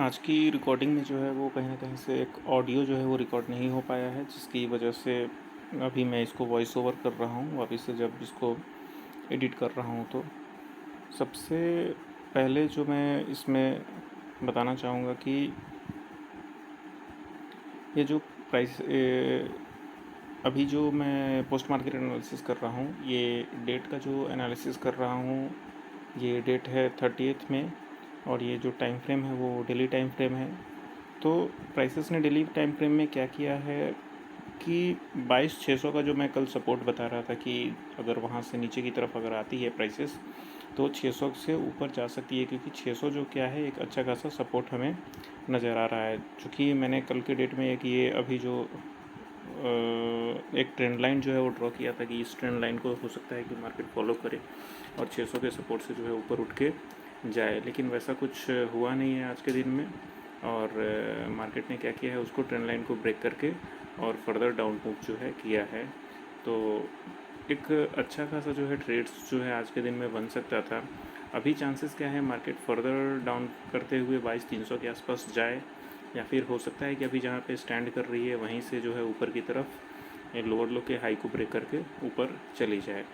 आज की रिकॉर्डिंग में जो है वो कहीं न कहीं से एक ऑडियो जो है वो रिकॉर्ड नहीं हो पाया है, जिसकी वजह से अभी मैं इसको वॉइस ओवर कर रहा हूँ वापस से जब इसको एडिट कर रहा हूँ तो। सबसे पहले जो मैं इसमें बताना चाहूँगा कि ये जो प्राइस अभी जो मैं पोस्ट मार्केट एनालिसिस कर रहा हूँ, ये डेट का जो एनालिसिस कर रहा हूँ, ये डेट है 30th में और ये जो टाइम फ्रेम है वो डेली टाइम फ्रेम है। तो प्राइसेस ने डेली टाइम फ्रेम में क्या किया है कि 22,600 का जो मैं कल सपोर्ट बता रहा था कि अगर वहाँ से नीचे की तरफ अगर आती है प्राइसेस तो 600 से ऊपर जा सकती है, क्योंकि 600 जो क्या है एक अच्छा खासा सपोर्ट हमें नज़र आ रहा है। चूँकि मैंने कल के डेट में एक ये अभी जो एक ट्रेंड लाइन जो है वो ड्रॉ किया था कि इस ट्रेंड लाइन को हो सकता है कि मार्केट फॉलो करे और 600 के सपोर्ट से जो है ऊपर उठ के जाए, लेकिन वैसा कुछ हुआ नहीं है आज के दिन में। और मार्केट ने क्या किया है, उसको ट्रेंड लाइन को ब्रेक करके और फर्दर डाउन मूव जो है किया है। तो एक अच्छा खासा जो है ट्रेड्स जो है आज के दिन में बन सकता था। अभी चांसेस क्या है, मार्केट फर्दर डाउन करते हुए 22,300 के आसपास जाए, या फिर हो सकता है कि अभी जहाँ पे स्टैंड कर रही है वहीं से जो है ऊपर की तरफ लोअर लो के हाई को ब्रेक करके ऊपर चली जाए।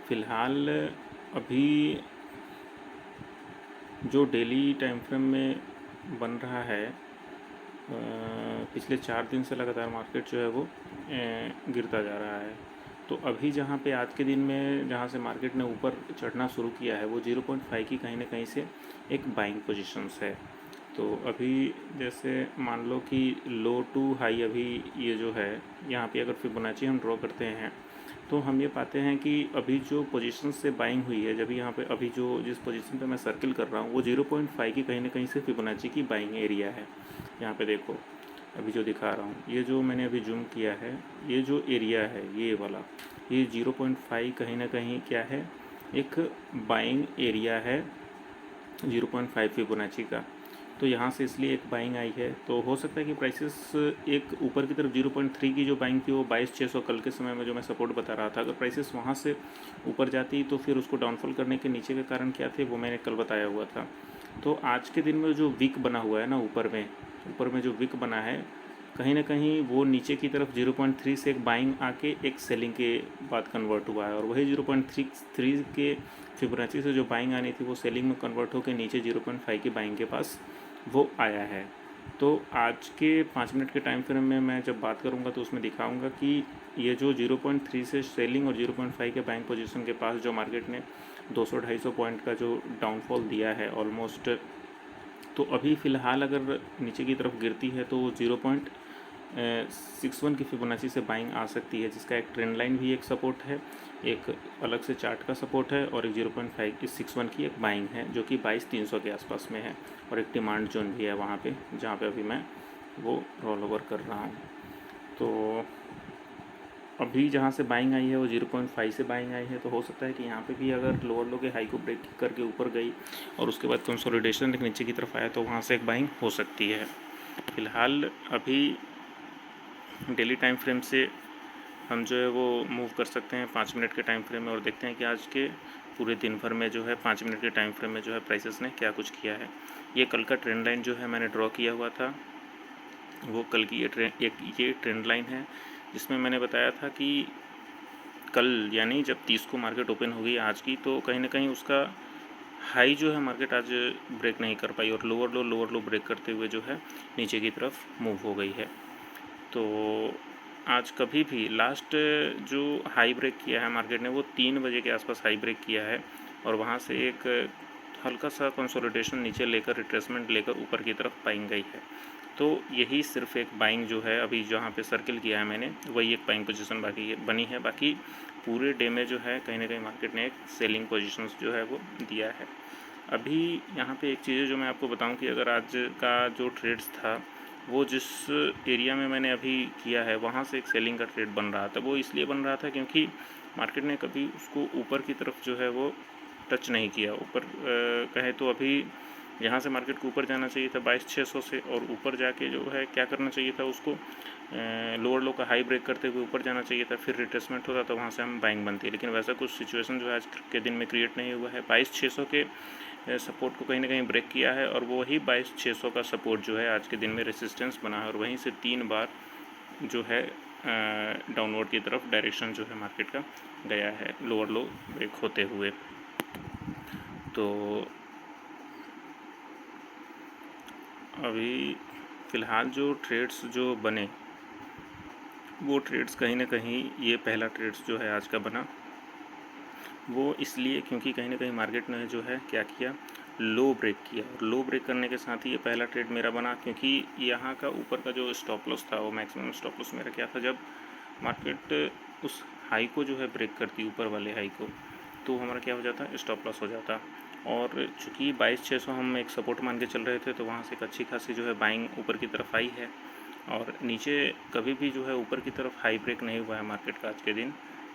फ़िलहाल अभी जो डेली टाइम फ्रेम में बन रहा है, पिछले 4 दिन से लगातार मार्केट जो है वो गिरता जा रहा है। तो अभी जहाँ पे आज के दिन में जहाँ से मार्केट ने ऊपर चढ़ना शुरू किया है वो 0.5 की कहीं ना कहीं से एक बाइंग पोजीशंस है। तो अभी जैसे मान लो कि लो टू हाई अभी ये जो है, यहाँ पे अगर फिबोनाची हम ड्रॉ करते हैं तो हम ये पाते हैं कि अभी जो पोजीशन से बाइंग हुई है, जब यहाँ पे अभी जो जिस पोजीशन पे मैं सर्किल कर रहा हूँ वो 0.5 की कहीं ना कहीं से फिबोनाची की बाइंग एरिया है। यहाँ पे देखो अभी जो दिखा रहा हूँ, ये जो मैंने अभी जूम किया है, ये जो एरिया है ये वाला, ये 0.5 कहीं ना कहीं क्या है, एक बाइंग एरिया है 0.5 फिबोनाची का। तो यहाँ से इसलिए एक बाइंग आई है। तो हो सकता है कि प्राइसेस एक ऊपर की तरफ 0.3 की जो बाइंग थी वो 22,600 कल के समय में जो मैं सपोर्ट बता रहा था, अगर प्राइसेस वहाँ से ऊपर जाती तो फिर उसको डाउनफॉल करने के नीचे के कारण क्या थे वो मैंने कल बताया हुआ था। तो आज के दिन में जो विक बना हुआ है ना, ऊपर में जो विक बना है, कहीं ना कहीं वो नीचे की तरफ 0.3 से एक बाइंग आके एक सेलिंग के बाद कन्वर्ट हुआ है, और वही 0.3 के फिबोनाची से जो बाइंग आनी थी वो सेलिंग में कन्वर्ट होकर नीचे 0.5 की बाइंग के पास वो आया है। तो आज के 5 मिनट के टाइम फ्रेम में मैं जब बात करूंगा तो उसमें दिखाऊंगा कि ये जो 0.3 से सेलिंग और 0.5 के बाइंग पोजीशन के पास जो मार्केट ने 200-250 पॉइंट का जो डाउनफॉल दिया है ऑलमोस्ट, तो अभी फ़िलहाल अगर नीचे की तरफ गिरती है तो 0.61 की फिबोनाची से बाइंग आ सकती है, जिसका एक ट्रेंड लाइन भी एक सपोर्ट है, एक अलग से चार्ट का सपोर्ट है, और एक 0.561 की एक बाइंग है जो कि 22,300 के आसपास में है, और एक डिमांड जोन भी है वहाँ पे जहाँ पे अभी मैं वो रोल ओवर कर रहा हूँ। तो अभी जहाँ से बाइंग आई है वो 0.5 से बाइंग आई है, तो हो सकता है कि यहाँ पे भी अगर लोअर लो के हाई को ब्रेक करके ऊपर गई और उसके बाद कंसोलिडेशन एक नीचे की तरफ आया तो वहाँ से एक बाइंग हो सकती है। फ़िलहाल अभी डेली टाइम फ्रेम से हम जो है वो मूव कर सकते हैं 5 मिनट के टाइम फ्रेम में, और देखते हैं कि आज के पूरे दिन भर में जो है 5 मिनट के टाइम फ्रेम में जो है प्राइसेस ने क्या कुछ किया है। ये कल का ट्रेंड लाइन जो है मैंने ड्रॉ किया हुआ था, वो कल की ये ट्रेंड लाइन है, जिसमें मैंने बताया था कि कल यानी जब 30 को मार्केट ओपन हो गई आज की, तो कहीं ना कहीं उसका हाई जो है मार्केट आज ब्रेक नहीं कर पाई और लोअर लो ब्रेक करते हुए जो है नीचे की तरफ मूव हो गई है। तो आज कभी भी लास्ट जो हाई ब्रेक किया है मार्केट ने वो 3 बजे के आसपास हाई ब्रेक किया है, और वहाँ से एक हल्का सा कंसोलिडेशन नीचे लेकर रिट्रेसमेंट लेकर ऊपर की तरफ बाइंग गई है। तो यही सिर्फ एक बाइंग जो है अभी जहाँ पे सर्किल किया है मैंने, वही एक बाइंग पोजीशन बाकी बनी है। बाकी पूरे डे में जो है कहीं ना कहीं मार्केट ने एक सेलिंग पोजीशंस जो है वो दिया है। अभी यहाँ पे एक चीज़ जो मैं आपको बताऊँ कि अगर आज का जो ट्रेड्स था वो जिस एरिया में मैंने अभी किया है वहाँ से एक सेलिंग का ट्रेड बन रहा था, वो इसलिए बन रहा था क्योंकि मार्केट ने कभी उसको ऊपर की तरफ जो है वो टच नहीं किया। ऊपर कहे तो अभी यहाँ से मार्केट को ऊपर जाना चाहिए था 22,600 से, और ऊपर जाके जो है क्या करना चाहिए था, उसको लोअर लो का हाई ब्रेक करते हुए ऊपर जाना चाहिए था, फिर रिट्रेसमेंट होता तो वहाँ से हम बाइंग बनती है। लेकिन वैसा कुछ सिचुएशन जो है आज के दिन में क्रिएट नहीं हुआ है। 22,600 के सपोर्ट को कहीं ना कहीं ब्रेक किया है और वो वही 22,600 का सपोर्ट जो है आज के दिन में रेसिस्टेंस बना है और वहीं से 3 बार जो है डाउनवर्ड की तरफ डायरेक्शन जो है मार्केट का गया है लोअर लो ब्रेक होते हुए। तो अभी फ़िलहाल जो ट्रेड्स जो बने वो ट्रेड्स कहीं ना कहीं, ये पहला ट्रेड्स जो है आज का बना वो इसलिए क्योंकि कहीं ना कहीं मार्केट ने जो है क्या किया, लो ब्रेक किया और लो ब्रेक करने के साथ ही ये पहला ट्रेड मेरा बना, क्योंकि यहाँ का ऊपर का जो स्टॉप लॉस था वो मैक्सिमम स्टॉप लॉस मेरा क्या था, जब मार्केट उस हाई को जो है ब्रेक करती ऊपर वाले हाई को तो हमारा क्या हो जाता, स्टॉप लॉस हो जाता। और चूँकि 22,600 हम एक सपोर्ट मान के चल रहे थे तो वहाँ से एक अच्छी खासी जो है बाइंग ऊपर की तरफ आई है और नीचे कभी भी जो है ऊपर की तरफ हाई ब्रेक नहीं हुआ है मार्केट का आज के दिन।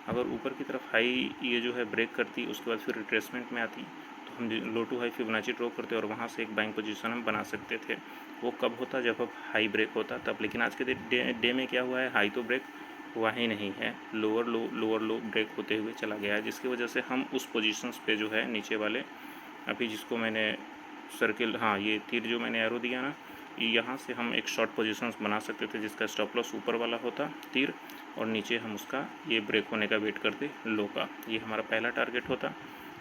अगर ऊपर की तरफ हाई ये जो है ब्रेक करती उसके बाद फिर रिट्रेसमेंट में आती तो हम लो टू हाई फिबोनाची ड्रॉ करते और वहाँ से एक बाइंग पोजीशन हम बना सकते थे। वो कब होता, जब अब हाई ब्रेक होता तब। लेकिन आज के डे में क्या हुआ है, हाई तो ब्रेक हुआ ही नहीं है, लोअर लो ब्रेक होते हुए चला गया है, जिसकी वजह से हम उस पोजीशंस पे जो है नीचे वाले अभी जिसको मैंने सर्किल, हाँ ये तीर जो मैंने एरो दिया ना, यहाँ से हम एक शॉर्ट पोजीशंस बना सकते थे जिसका स्टॉप लॉस ऊपर वाला होता तीर और नीचे हम उसका ये ब्रेक होने का वेट करते लो का। ये हमारा पहला टारगेट होता।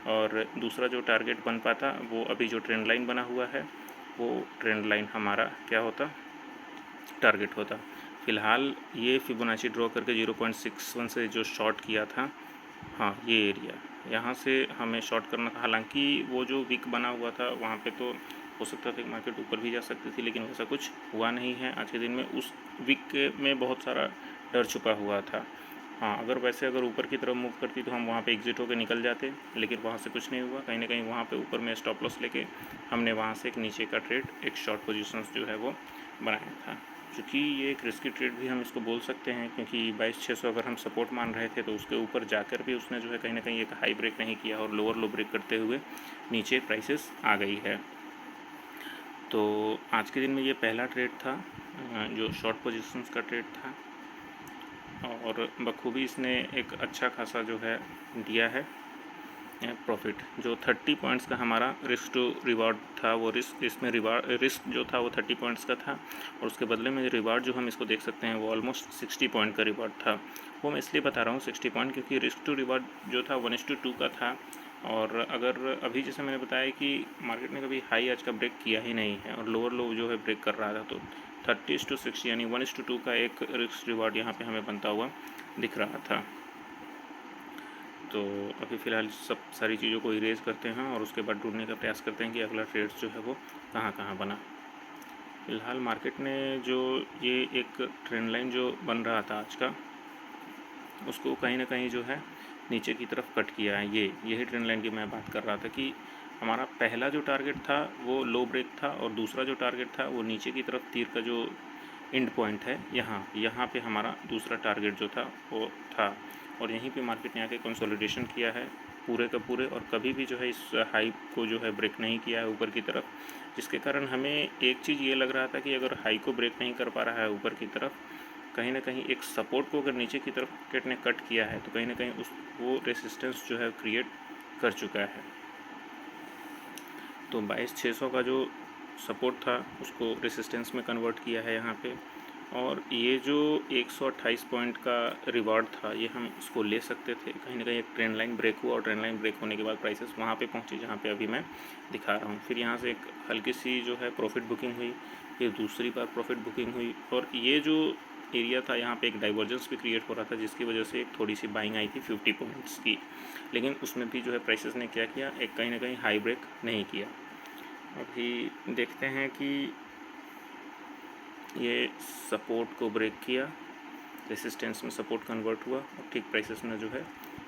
और दूसरा जो टारगेट बन पाता वो अभी जो ट्रेंड लाइन बना हुआ है वो ट्रेंड लाइन हमारा क्या होता, टारगेट होता। फ़िलहाल ये फिबोनाची ड्रॉ करके 0.61 से जो शॉर्ट किया था, हाँ ये एरिया यहाँ से हमें शॉर्ट करना था। हालांकि वो जो विक बना हुआ था वहाँ पे तो हो सकता था कि मार्केट ऊपर भी जा सकती थी, लेकिन वैसा कुछ हुआ नहीं है आज के दिन में। उस विक में बहुत सारा डर छुपा हुआ था। हाँ अगर ऊपर की तरफ मूव करती तो हम वहाँ पे एग्जिट होकर निकल जाते, लेकिन वहाँ से कुछ नहीं हुआ। कहीं ना कहीं वहाँ पे ऊपर में स्टॉप लॉस लेके हमने वहाँ से एक नीचे का ट्रेड, एक शॉर्ट पोजीशंस जो है वो बनाया था। चूँकि ये एक रिस्की ट्रेड भी हम इसको बोल सकते हैं, क्योंकि 22,600 अगर हम सपोर्ट मान रहे थे तो उसके ऊपर जाकर भी उसने जो है कहीं ना कहीं एक हाई ब्रेक नहीं किया और लोअर लो ब्रेक करते हुए नीचे प्राइसेस आ गई है। तो आज के दिन में ये पहला ट्रेड था जो शॉर्ट पोजीशंस का ट्रेड था और बखूबी इसने एक अच्छा खासा जो है दिया है प्रॉफिट। जो 30 पॉइंट्स का हमारा रिस्क टू रिवार्ड था, वो इसमें रिस्क जो था वो 30 पॉइंट्स का था और उसके बदले में रिवार्ड जो हम इसको देख सकते हैं वो ऑलमोस्ट 60 पॉइंट का रिवार्ड था। वो मैं इसलिए बता रहा हूँ 60 पॉइंट क्योंकि रिस्क टू रिवार्ड जो था 1:2 का था। और अगर अभी जैसे मैंने बताया कि मार्केट ने कभी हाई आज का ब्रेक किया ही नहीं है और लोअर लो जो है ब्रेक कर रहा था, तो 30:60 यानी 1:2 का एक रिस्क रिवार्ड यहाँ पे हमें बनता हुआ दिख रहा था। तो अभी फ़िलहाल सब सारी चीज़ों को इरेज करते हैं और उसके बाद ढूंढने का प्रयास करते हैं कि अगला ट्रेड्स जो है वो कहाँ कहाँ बना। फ़िलहाल मार्केट ने जो ये एक ट्रेंड लाइन जो बन रहा था आज का, उसको कहीं ना कहीं जो है नीचे की तरफ कट किया है। यही ट्रेंड लाइन की मैं बात कर रहा था कि हमारा पहला जो टारगेट था वो लो ब्रेक था और दूसरा जो टारगेट था वो नीचे की तरफ तीर का जो एंड पॉइंट है यहाँ पे हमारा दूसरा टारगेट जो था वो था। और यहीं पे मार्केट ने आके कंसोलिडेशन किया है पूरे का पूरे और कभी भी जो है इस हाई को जो है ब्रेक नहीं किया है ऊपर की तरफ, जिसके कारण हमें एक चीज़ ये लग रहा था कि अगर हाई को ब्रेक नहीं कर पा रहा है ऊपर की तरफ, कहीं ना कहीं एक सपोर्ट को अगर नीचे की तरफ मार्केट ने कट किया है तो कहीं ना कहीं वो रेसिस्टेंस जो है क्रिएट कर चुका है। तो 22,600 का जो सपोर्ट था उसको रेसिस्टेंस में कन्वर्ट किया है यहाँ पे। और ये जो 128 पॉइंट का रिवार्ड था ये हम इसको ले सकते थे। कहीं ना कहीं एक ट्रेंड लाइन ब्रेक हुआ और ट्रेंड लाइन ब्रेक होने के बाद प्राइसेस वहाँ पे पहुँची जहाँ पे अभी मैं दिखा रहा हूँ। फिर यहाँ से एक हल्की सी जो है प्रॉफिट बुकिंग हुई, फिर दूसरी बार प्रॉफिट बुकिंग हुई और ये जो एरिया था यहाँ पे एक डाइवर्जेंस भी क्रिएट हो रहा था, जिसकी वजह से एक थोड़ी सी बाइंग आई थी 50 पॉइंट्स की। लेकिन उसमें भी जो है प्राइसेस ने क्या किया, एक कहीं ना कहीं हाई ब्रेक नहीं किया। अभी देखते हैं कि ये सपोर्ट को ब्रेक किया, रेसिस्टेंस में सपोर्ट कन्वर्ट हुआ और ठीक प्राइसेस ने जो है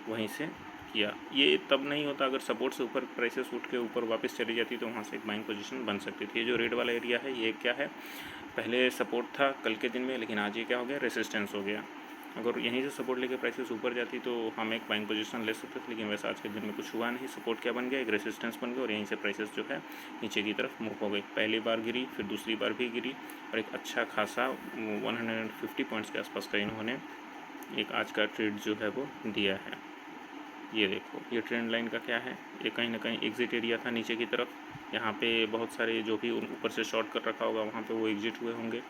वहीं से किया। ये तब नहीं होता अगर सपोर्ट से ऊपर प्राइसेस उठ के ऊपर वापस चली जाती तो वहाँ से एक बाइंग पोजीशन बन सकती थी। ये जो रेड वाला एरिया है ये क्या है, पहले सपोर्ट था कल के दिन में, लेकिन आज ये क्या हो गया, रेसिस्टेंस हो गया। अगर यहीं से सपोर्ट लेके प्राइसेस ऊपर जाती तो हम एक बाइंग पोजीशन ले सकते थे, लेकिन वैसा आज के दिन में कुछ हुआ नहीं। सपोर्ट क्या बन गया, एक रेसिस्टेंस बन गया और यहीं से प्राइसेस जो है नीचे की तरफ मूव हो गई। पहली बार गिरी, फिर दूसरी बार भी गिरी और एक अच्छा खासा 150 पॉइंट्स के आसपास का इन्होंने एक आज का ट्रेड जो है वो दिया है। ये देखो, ये ट्रेंड लाइन का क्या है, ये कहीं ना कहीं एग्ज़िट एरिया था नीचे की तरफ। यहाँ पे बहुत सारे जो भी ऊपर से शॉर्ट कर रखा होगा वहाँ पे वो एग्ज़िट हुए होंगे,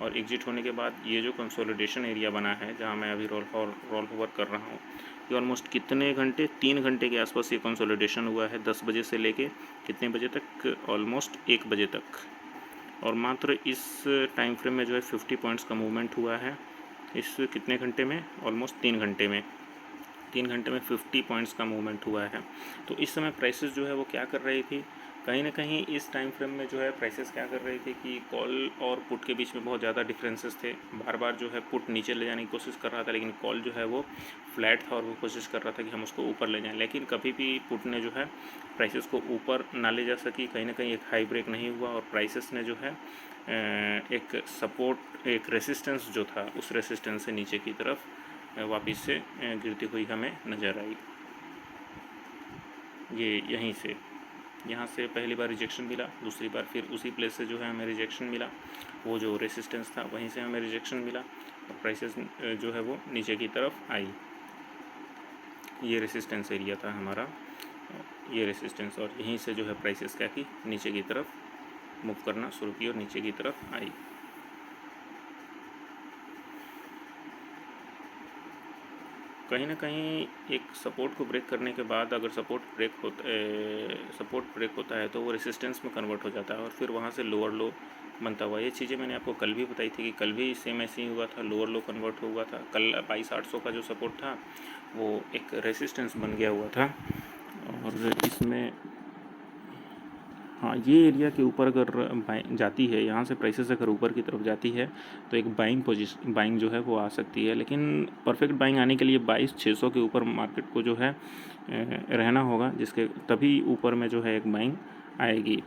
और एग्ज़िट होने के बाद ये जो कंसोलिडेशन एरिया बना है जहाँ मैं अभी रोल ओवर कर रहा हूँ, ये ऑलमोस्ट कितने घंटे, 3 घंटे के आसपास ये कंसोलिडेशन हुआ है, 10 बजे से लेके कितने बजे तक, ऑलमोस्ट 1 बजे तक। और मात्र इस टाइम फ्रेम में जो है 50 पॉइंट्स का मूवमेंट हुआ है। इस कितने घंटे में, ऑलमोस्ट 3 घंटे में, 3 घंटे में 50 पॉइंट्स का मूवमेंट हुआ है। तो इस समय प्राइसेस जो है वो क्या कर रही थी, कहीं ना कहीं इस टाइम फ्रेम में जो है प्राइसेस क्या कर रही थी कि कॉल और पुट के बीच में बहुत ज़्यादा डिफरेंसेस थे। बार बार जो है पुट नीचे ले जाने की कोशिश कर रहा था, लेकिन कॉल जो है वो फ्लैट था और वो कोशिश कर रहा था कि हम उसको ऊपर ले जाएं, लेकिन कभी भी पुट ने जो है प्राइसेस को ऊपर ना ले जा सकी। कहीं ना कहीं एक हाई ब्रेक नहीं हुआ और प्राइसेस ने जो है एक सपोर्ट, एक रेसिस्टेंस जो था, उस रेसिस्टेंस से नीचे की तरफ वापस से गिरती हुई हमें नज़र आई। ये यहीं से, यहाँ से पहली बार रिजेक्शन मिला, दूसरी बार फिर उसी प्लेस से जो है हमें रिजेक्शन मिला, वो जो रेसिस्टेंस था वहीं से हमें रिजेक्शन मिला और प्राइसेस जो है वो नीचे की तरफ आई। ये रेसिस्टेंस एरिया था हमारा, ये रेसिस्टेंस, और यहीं से जो है प्राइसेस क्या की, नीचे की तरफ मूव करना शुरू की और नीचे की तरफ आई। कहीं ना कहीं एक सपोर्ट को ब्रेक करने के बाद अगर सपोर्ट ब्रेक होता है तो वो रेसिस्टेंस में कन्वर्ट हो जाता है और फिर वहाँ से लोअर लो बनता हुआ। ये चीज़ें मैंने आपको कल भी बताई थी कि कल भी सेम ऐसे ही हुआ था, लोअर लो कन्वर्ट हुआ था। कल 22,800 का जो सपोर्ट था वो एक रेसिस्टेंस बन गया हुआ था। और इसमें हाँ, ये एरिया के ऊपर अगर बाइंग जाती है, यहाँ से प्राइसेस अगर ऊपर की तरफ जाती है तो एक बाइंग जो है वो आ सकती है, लेकिन परफेक्ट बाइंग आने के लिए 22,600 के ऊपर मार्केट को जो है रहना होगा, जिसके तभी ऊपर में जो है एक बाइंग आएगी।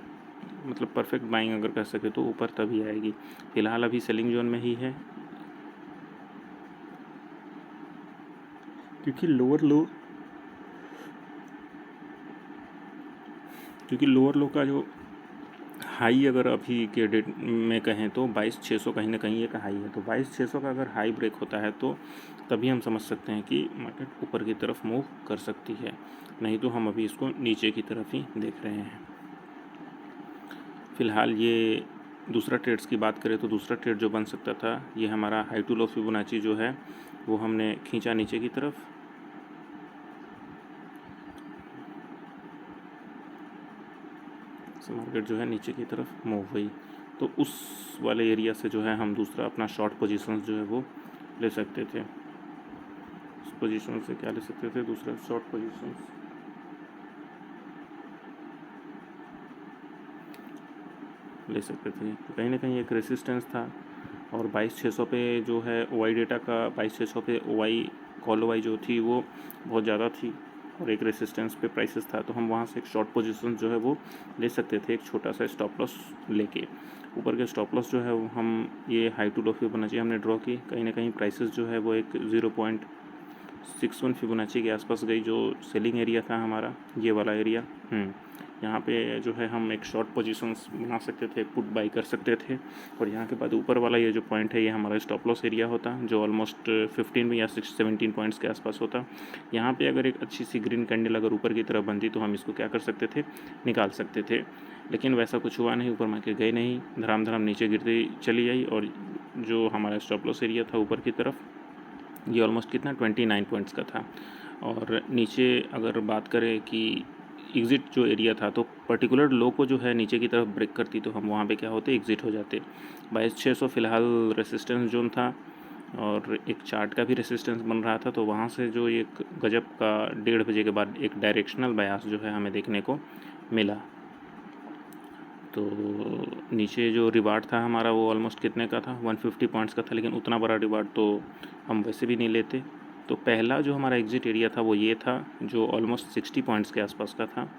मतलब परफेक्ट बाइंग अगर कर सके तो ऊपर तभी आएगी। फ़िलहाल अभी सेलिंग जोन में ही है, क्योंकि लोअर लो का जो हाई अगर अभी के डेट में कहें तो 22,600 कहीं ना कहीं एक हाई है। तो 22,600 का अगर हाई ब्रेक होता है तो तभी हम समझ सकते हैं कि मार्केट ऊपर की तरफ मूव कर सकती है, नहीं तो हम अभी इसको नीचे की तरफ ही देख रहे हैं। फ़िलहाल ये दूसरा ट्रेड्स की बात करें तो दूसरा ट्रेड जो बन सकता था, ये हमारा हाई टू लो फिबोनाची जो है वो हमने खींचा नीचे की तरफ, मार्केट जो है नीचे की तरफ मूव हुई, तो उस वाले एरिया से जो है हम दूसरा अपना शॉर्ट पोजीशंस जो है वो ले सकते थे। उस पोजीशन से क्या ले सकते थे, दूसरा शॉर्ट पोजीशंस ले सकते थे। तो कहीं ना कहीं एक रेसिस्टेंस था और 22,600 पे जो है OI डेटा का 22,600 पे OI कॉल OI जो थी वो बहुत ज़्यादा थी और एक रेसिस्टेंस पे प्राइसेस था, तो हम वहाँ से एक शॉर्ट पोजीशन जो है वो ले सकते थे, एक छोटा सा स्टॉप लॉस लेके। ऊपर के स्टॉप लॉस जो है वो हम ये हाई टू लो फिबोनाची हमने ड्रॉ की। कहीं ना कहीं प्राइसेस जो है वो एक 0.61 फिबोनाची के आसपास गई, जो सेलिंग एरिया था हमारा, ये वाला एरिया। यहाँ पे जो है हम एक शॉर्ट पोजीशंस बना सकते थे, पुट बाई कर सकते थे, और यहाँ के बाद ऊपर वाला ये जो पॉइंट है ये हमारा स्टॉप लॉस एरिया होता, जो ऑलमोस्ट 15 या 17 पॉइंट्स के आसपास होता। यहाँ पे अगर एक अच्छी सी ग्रीन कैंडल अगर ऊपर की तरफ बनती तो हम इसको क्या कर सकते थे, निकाल सकते थे, लेकिन वैसा कुछ हुआ नहीं। ऊपर मार्केट गई नहीं, धड़ाम नीचे गिरती चली आई, और जो हमारा स्टॉप लॉस एरिया था ऊपर की तरफ ये ऑलमोस्ट कितना 29 पॉइंट्स का था। और नीचे अगर बात करें कि एग्ज़िट जो एरिया था, तो पर्टिकुलर लो को जो है नीचे की तरफ ब्रेक करती तो हम वहाँ पे क्या होते, एग्ज़िट हो जाते। 22,600 फ़िलहाल रेसिस्टेंस जोन था और एक चार्ट का भी रेसिस्टेंस बन रहा था, तो वहाँ से जो एक गजब का 1:30 बजे के बाद एक डायरेक्शनल बायास जो है हमें देखने को मिला। तो नीचे जो रिवार्ड था हमारा वो ऑलमोस्ट कितने का था, 150 पॉइंट्स का था, लेकिन उतना बड़ा रिवार्ड तो हम वैसे भी नहीं लेते। तो पहला जो हमारा एग्ज़िट एरिया था वो ये था, जो ऑलमोस्ट 60 पॉइंट्स के आसपास का था,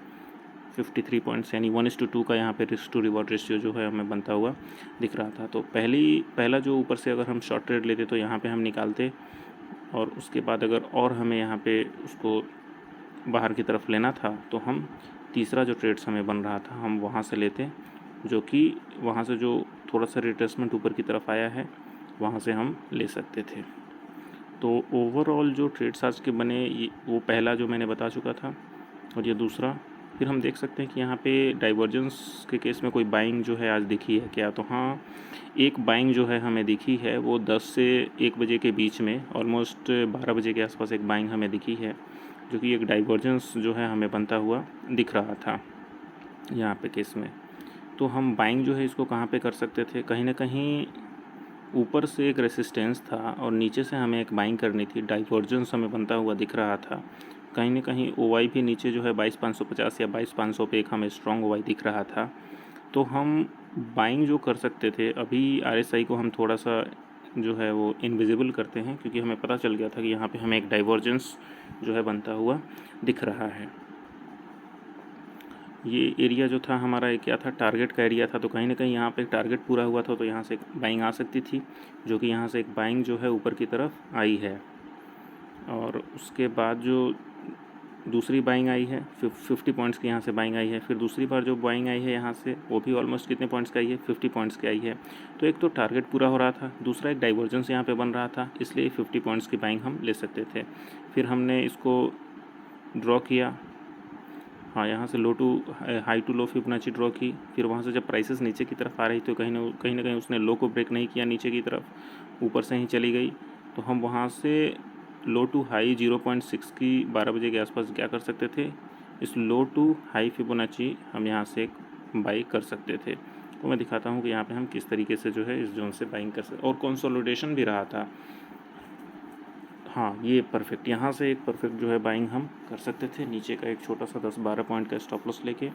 53 पॉइंट्स, यानी 1:2 का यहाँ पे रिस्क टू रिवॉर्ड रेशियो जो है हमें बनता हुआ दिख रहा था। तो पहला जो ऊपर से अगर हम शॉर्ट ट्रेड लेते तो यहाँ पे हम निकालते, और उसके बाद अगर और हमें यहाँ पे उसको बाहर की तरफ लेना था तो हम तीसरा जो ट्रेड्स हमें बन रहा था हम वहाँ से लेते, जो कि वहाँ से जो थोड़ा सा रिट्रेसमेंट ऊपर की तरफ आया है वहाँ से हम ले सकते थे। तो ओवरऑल जो ट्रेड्स आज के बने ये वो पहला जो मैंने बता चुका था, और ये दूसरा। फिर हम देख सकते हैं कि यहाँ पे डाइवर्जेंस के केस में कोई बाइंग जो है आज दिखी है क्या, तो हाँ, एक बाइंग जो है हमें दिखी है, वो 10 से 1 बजे के बीच में, ऑलमोस्ट 12 बजे के आसपास एक बाइंग हमें दिखी है, जो कि एक डाइवर्जेंस जो है हमें बनता हुआ दिख रहा था यहाँ पे केस में। तो हम बाइंग जो है इसको कहाँ पे कर सकते थे, कहीं ना कहीं ऊपर से एक रेसिस्टेंस था और नीचे से हमें एक बाइंग करनी थी, डाइवर्जेंस हमें बनता हुआ दिख रहा था। कहीं ना कहीं ओवाई भी नीचे जो है 22,550 या 22,500 पे एक हमें स्ट्रॉन्ग ओवाई दिख रहा था। तो हम बाइंग जो कर सकते थे, अभी आरएसआई को हम थोड़ा सा जो है वो इनविजिबल करते हैं, क्योंकि हमें पता चल गया था कि यहाँ पे हमें एक डाइवर्जेंस जो है बनता हुआ दिख रहा है। ये एरिया जो था हमारा, ये क्या था, टारगेट का एरिया था। तो कहीं ना कहीं यहाँ पे टारगेट पूरा हुआ था, तो यहाँ से एक बाइंग आ सकती थी, जो कि यहाँ से एक बाइंग जो है ऊपर की तरफ आई है। और उसके बाद जो दूसरी बाइंग आई है 50 पॉइंट्स की, यहाँ से बाइंग आई है। फिर दूसरी बार जो बाइंग आई है यहाँ से, वो भी ऑलमोस्ट कितने पॉइंट्स का आई है, 50 पॉइंट्स की आई है। तो एक तो टारगेट पूरा हो रहा था, दूसरा एक डाइवर्जेंस यहाँ पे बन रहा था, इसलिए 50 पॉइंट्स की बाइंग हम ले सकते थे। फिर हमने इसको ड्रॉ किया, हाँ, यहाँ से low to high to low Fibonacci draw की। फिर वहाँ से जब प्राइसेस नीचे की तरफ आ रही तो कहीं ना कहीं उसने लो को ब्रेक नहीं किया, नीचे की तरफ ऊपर से ही चली गई। तो हम वहाँ से लो टू हाई 0.6 की 12 बजे के आसपास क्या कर सकते थे, इस लो टू हाई फिबोनाची हम यहाँ से एक बाई कर सकते थे। तो मैं दिखाता हूँ कि यहाँ पे हम किस तरीके से जो है इस जोन से बाइंग कर सकते, और कंसोलिडेशन भी रहा था। हाँ, ये परफेक्ट, यहाँ से एक परफेक्ट जो है बाइंग हम कर सकते थे, नीचे का एक छोटा सा 10-12 पॉइंट का स्टॉप लॉस लेके।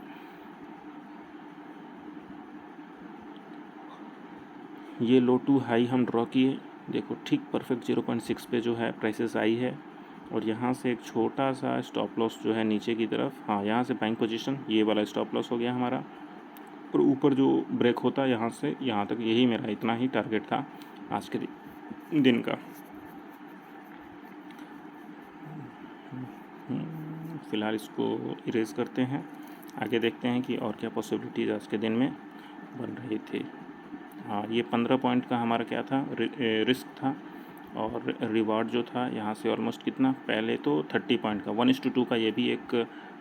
ये लो टू हाई हम ड्रॉ किए, देखो ठीक परफेक्ट 0.6 पे जो है प्राइसेस आई है, और यहाँ से एक छोटा सा स्टॉप लॉस जो है नीचे की तरफ। हाँ, यहाँ से बाइंग पोजीशन, ये वाला स्टॉप लॉस हो गया हमारा, और ऊपर जो ब्रेक होता है यहाँ से यहाँ तक, यही मेरा इतना ही टारगेट था आज के दिन का। फ़िलहाल इसको इरेज करते हैं, आगे देखते हैं कि और क्या पॉसिबिलिटीज़ आज के दिन में बन रही थी। हाँ, ये 15 पॉइंट का हमारा क्या था, रिस्क था, और रिवार्ड जो था यहाँ से ऑलमोस्ट कितना, पहले तो 30 पॉइंट का 1:2 का ये भी एक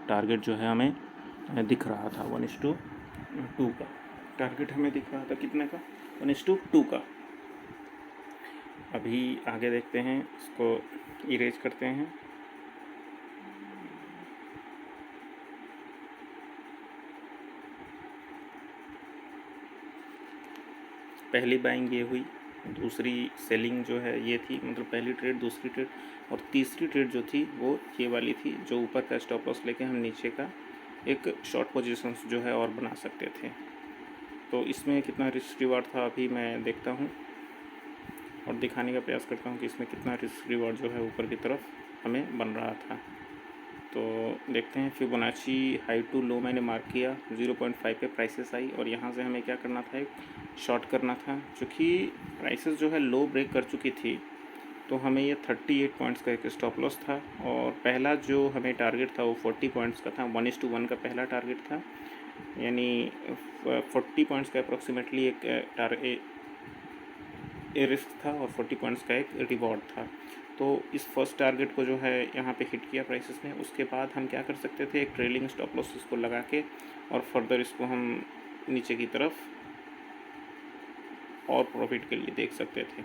टारगेट जो है हमें दिख रहा था। 1:2 का टारगेट हमें दिख रहा था, कितने का, 1:2 का। अभी आगे देखते हैं, इसको इरेज करते हैं। पहली बाइंग ये हुई, दूसरी सेलिंग जो है ये थी, मतलब पहली ट्रेड, दूसरी ट्रेड, और तीसरी ट्रेड जो थी वो ये वाली थी, जो ऊपर का स्टॉप लॉस लेके हम नीचे का एक शॉर्ट पोजीशन जो है और बना सकते थे। तो इसमें कितना रिस्क रिवार्ड था अभी मैं देखता हूँ और दिखाने का प्रयास करता हूँ कि इसमें कितना रिस्क रिवार्ड जो है ऊपर की तरफ हमें बन रहा था। तो देखते हैं, फिबोनाची हाई टू लो मैंने मार्क किया, 0.5 पे प्राइसेस आई, और यहाँ से हमें क्या करना था, एक शॉर्ट करना था, क्योंकि प्राइसेस जो है लो ब्रेक कर चुकी थी। तो हमें ये 38 पॉइंट्स का एक स्टॉप लॉस था, और पहला जो हमें टारगेट था वो 40 पॉइंट्स का था, 1:1 का पहला टारगेट था, यानी 40 पॉइंट्स का अप्रॉक्सीमेटली एक रिस्क था, और 40 पॉइंट्स का एक रिवॉर्ड था। तो इस फर्स्ट टारगेट को जो है यहाँ पे हिट किया प्राइसेस ने। उसके बाद हम क्या कर सकते थे, एक ट्रेलिंग स्टॉप लॉस इसको लगा के, और फर्दर इसको हम नीचे की तरफ और प्रॉफिट के लिए देख सकते थे।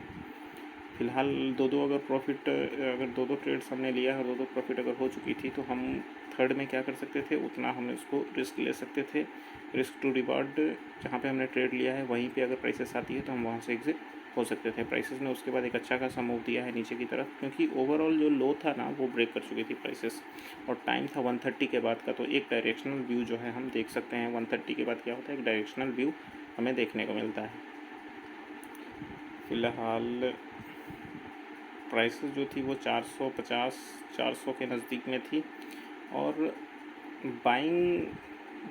फ़िलहाल दो दो ट्रेड्स हमने लिया है, और दो प्रॉफिट अगर हो चुकी थी, तो हम थर्ड में क्या कर सकते थे, उतना हम इसको रिस्क ले सकते थे। रिस्क टू रिवार्ड, जहाँ पे हमने ट्रेड लिया है वहीं पे अगर प्राइसेस आती है तो हम वहाँ से एग्जिट हो सकते थे। प्राइसेस ने उसके बाद एक अच्छा खासा मूव दिया है नीचे की तरफ, क्योंकि ओवरऑल जो लो था ना वो ब्रेक कर चुकी थी प्राइसेस, और टाइम था 1:30 के बाद का। तो एक डायरेक्शनल व्यू जो है हम देख सकते हैं, 1:30 के बाद क्या होता है, एक डायरेक्शनल व्यू हमें देखने को मिलता है। फ़िलहाल प्राइसेस जो थी वो 450-400 के नज़दीक में थी, और बाइंग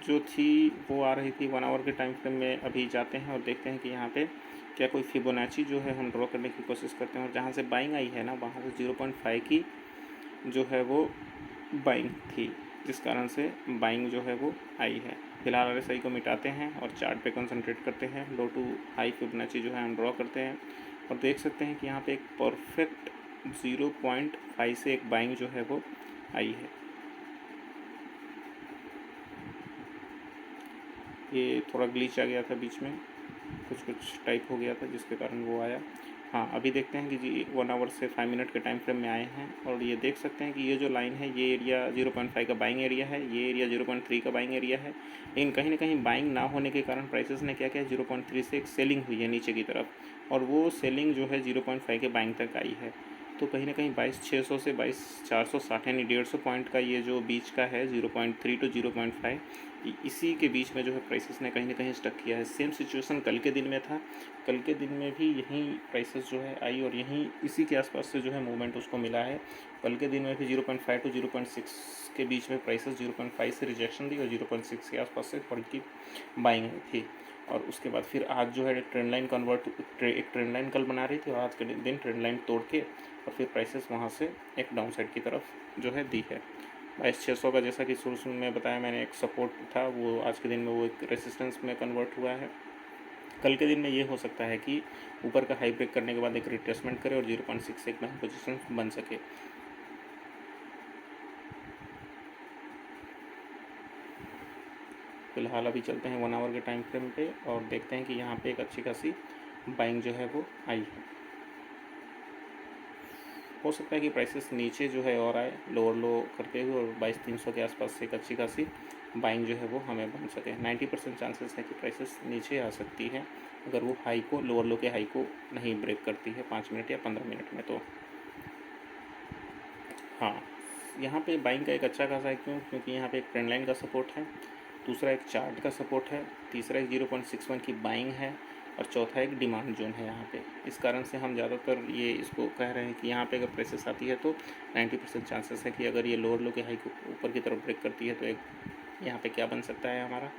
जो थी वो आ रही थी 1 आवर के टाइम फ्रेम में। अभी जाते हैं और देखते हैं कि यहाँ पे क्या कोई फिबोनाची जो है हम ड्रॉ करने की कोशिश करते हैं, और जहाँ से बाइंग आई है ना वहाँ से 0.5 की जो है वो बाइंग थी, जिस कारण से बाइंग जो है वो आई है। फिलहाल आरएसआई को मिटाते हैं और चार्ट पे कंसंट्रेट करते हैं। लो टू हाई फिबोनाची जो है हम ड्रॉ करते हैं, और देख सकते हैं कि यहाँ पे एक परफेक्ट 0.5 से एक बाइंग जो है वो आई है। ये थोड़ा ग्लिच आ गया था बीच में, कुछ टाइप हो गया था जिसके कारण वो आया। हाँ, अभी देखते हैं कि जी 1 आवर से 5 मिनट के टाइम फ्रेम में आए हैं और ये देख सकते हैं कि ये जो लाइन है ये एरिया 0.5 का बाइंग एरिया है, ये एरिया 0.3 का बाइंग एरिया है। लेकिन कहीं ना कहीं बाइंग ना होने के कारण प्राइसेस ने क्या किया, 0.3 से एक सेलिंग हुई है नीचे की तरफ और वो सेलिंग जो है 0.5 के बाइंग तक आई है। तो कहीं ना कहीं 22,600 से 22,460 यानी 150 पॉइंट का ये जो बीच का है 0.3 टू 0.5, इसी के बीच में जो है प्राइसेस ने कहीं ना कहीं स्टक किया है। सेम सिचुएशन कल के दिन में था, कल के दिन में भी यहीं प्राइसेस जो है आई और यहीं इसी के आसपास से जो है मूवमेंट उसको मिला है। कल के दिन में भी 0.5 टू 0.6 के बीच में प्राइसेस 0.5 से रिजेक्शन दी और 0.6 के आसपास से थोड़ी की बाइंग थी और उसके बाद फिर आज जो है ट्रेंड लाइन एक ट्रेंड लाइन कल बना रही थी और आज के दिन ट्रेंड लाइन तोड़ के और फिर प्राइसेस वहाँ से एक डाउन साइड की तरफ जो है दी है। 22,600 का जैसा कि शुरू में बताया मैंने एक सपोर्ट था, वो आज के दिन में वो एक रेसिस्टेंस में कन्वर्ट हुआ है। कल के दिन में ये हो सकता है कि ऊपर का हाई ब्रेक करने के बाद एक रिट्रेसमेंट करे और 0.6 से एक बाइंग पोजीशन बन सके। फिलहाल अभी चलते हैं 1 आवर के टाइम फ्रेम पे और देखते हैं कि यहाँ पे एक अच्छी खासी बाइंग जो है वो आई है। हो सकता है कि प्राइसेस नीचे जो है और आए लोअर लो करते हुए और 22,300 के आसपास से एक अच्छी खासी बाइंग जो है वो हमें बन सके। 90% चांसेस है कि प्राइसेस नीचे आ सकती है अगर वो हाई को लोअर लो के हाई को नहीं ब्रेक करती है 5 मिनट या 15 मिनट में। तो हाँ, यहाँ पे बाइंग का एक अच्छा खासा है, क्योंकि यहाँ पे एक ट्रेंड लाइन का सपोर्ट है, दूसरा एक चार्ट का सपोर्ट है, तीसरा एक 0.61 की बाइंग है और चौथा एक डिमांड जोन है यहाँ पे। इस कारण से हम ज़्यादातर ये इसको कह रहे हैं कि यहाँ पे अगर प्राइसेस आती है तो 90% चांसेस है कि अगर ये लोअर लो के हाई को ऊपर की तरफ ब्रेक करती है तो एक यहाँ पे क्या बन सकता है, हमारा